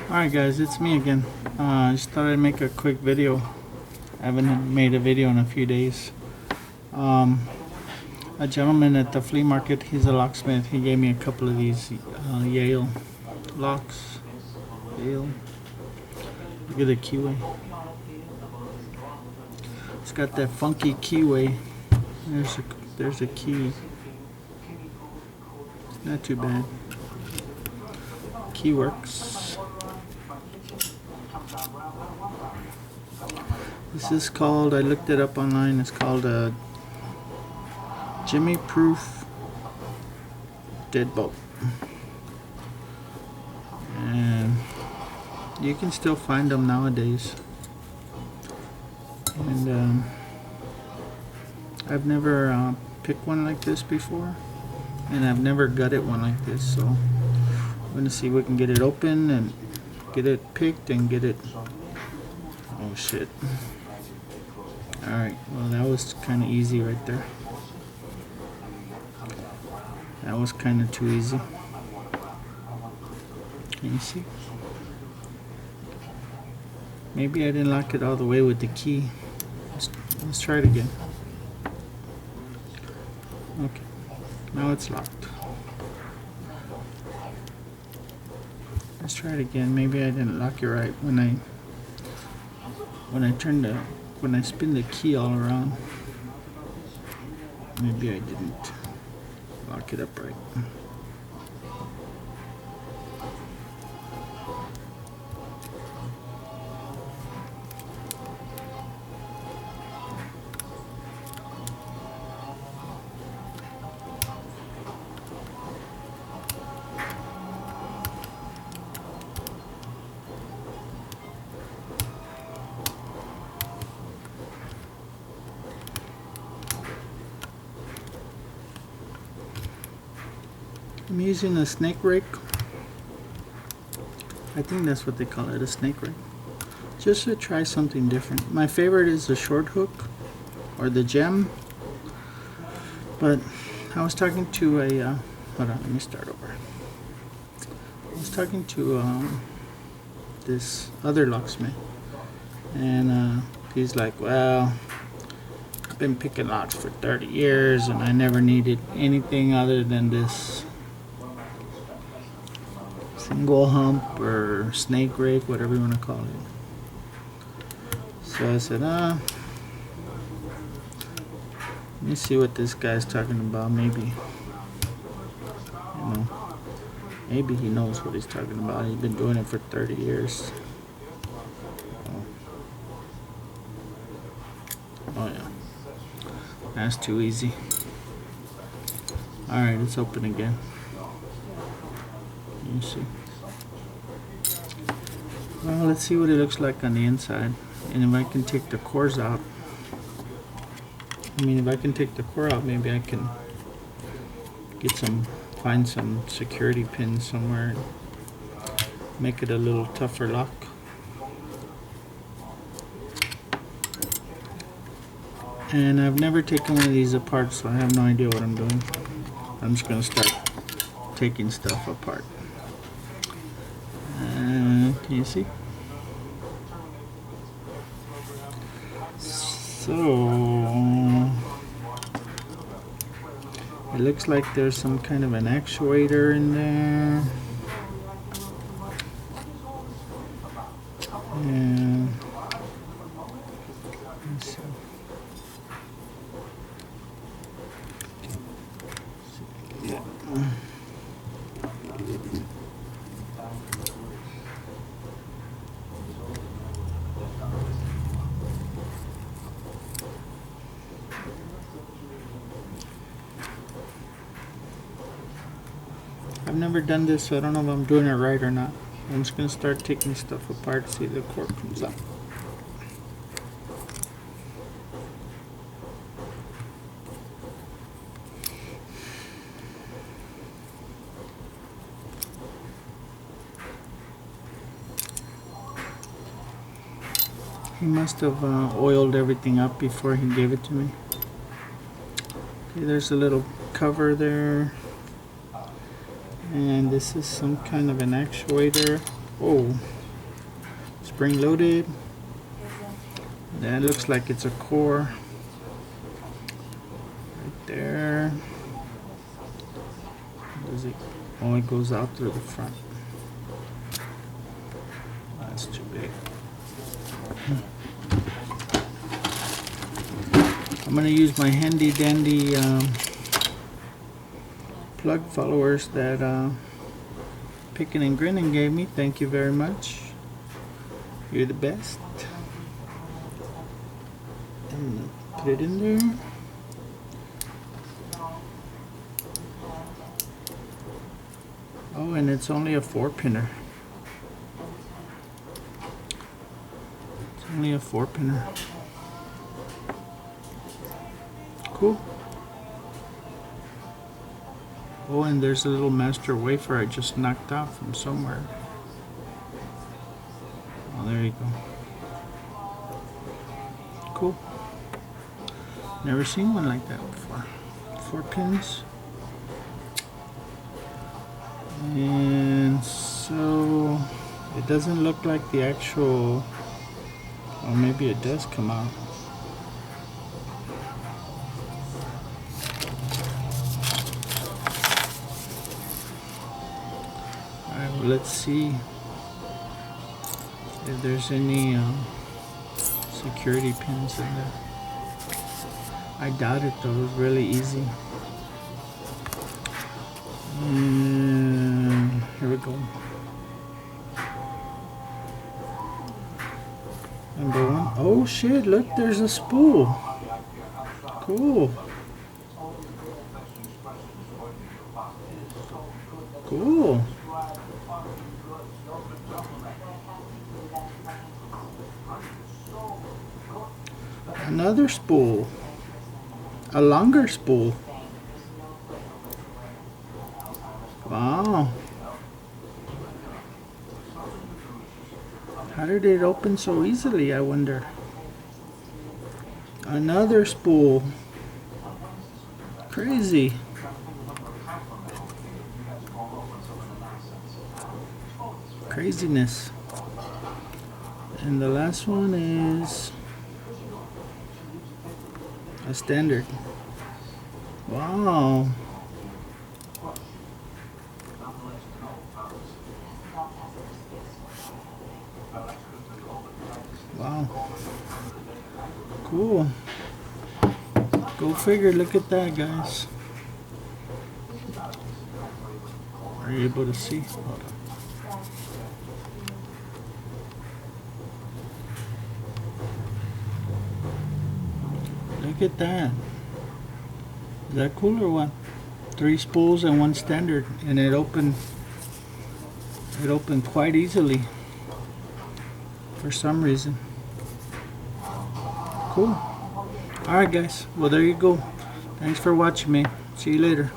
Alright guys, it's me again. I just thought I'd make a quick video. I haven't made a video in a few days. A gentleman at the flea market, he's a locksmith, he gave me a couple of these Yale locks. Yale. Look at the keyway. It's got that funky keyway. There's a key. Not too bad. Key works. This is called, I looked it up online, it's called a Jimmy Proof Deadbolt. And you can still find them nowadays. And I've never picked one like this before. And I've never gutted one like this, so I'm going to see if we can get it open and get it picked and get it. Oh shit. Alright, well that was kind of easy right there. That was kind of too easy. Can you see? Maybe I didn't lock it all the way with the key. Let's try it again. Okay, now it's locked. Let's try it again. Maybe I didn't lock it right when I spin the key all around. Maybe I didn't lock it up right. I'm using a snake rake. I think that's what they call it, a snake rake. Just to try something different. My favorite is the short hook or the gem. But I was talking to a, hold on, let me start over. I was talking to this other locksmith. And he's like, well, I've been picking locks for 30 years and I never needed anything other than this single hump or snake rake, whatever you want to call it. So I said, let me see what this guy's talking about. Maybe, maybe he knows what he's talking about. He's been doing it for 30 years. Oh yeah, that's too easy. Alright, it's open again. You see. Well, let's see what it looks like on the inside. And if I can take the cores out. If I can take the core out, maybe I can find some security pins somewhere and make it a little tougher lock. And I've never taken one of these apart, so I have no idea what I'm doing. I'm just going to start taking stuff apart. Can you see? So it looks like there's some kind of an actuator in there. And let's see. Yeah. I've never done this, so I don't know if I'm doing it right or not. I'm just going to start taking stuff apart, see if the cord comes up. He must have oiled everything up before he gave it to me. Okay, there's a little cover there. And this is some kind of an actuator. Oh, spring loaded. That looks like it's a core right there. Does it? Oh, it goes out through the front. That's too big. I'm gonna use my handy dandy plug followers that Pickin' and Grinning gave me. Thank you very much. You're the best. I'm gonna put it in there. Oh, and it's only a 4-pinner. It's only a 4-pinner. Cool. Oh, and there's a little master wafer I just knocked out from somewhere. Oh, there you go. Cool. Never seen one like that before. 4 pins. And so it doesn't look like the actual, or maybe it does come out. Alright, well, let's see if there's any security pins in there. I doubt it though, it's really easy. And here we go. Number 1. Oh shit, look, there's a spool. Cool. Cool. Another spool. A longer spool. Wow. How did it open so easily, I wonder? Another spool. Crazy. Craziness. And the last one is a standard. Wow. Wow. Cool. Go figure, look at that, guys. Are you able to see? Hold on. Look at that. Is that cool or what? 3 spools and 1 standard, and it opened quite easily for some reason. Cool. Alright guys, well there you go. Thanks for watching me. See you later.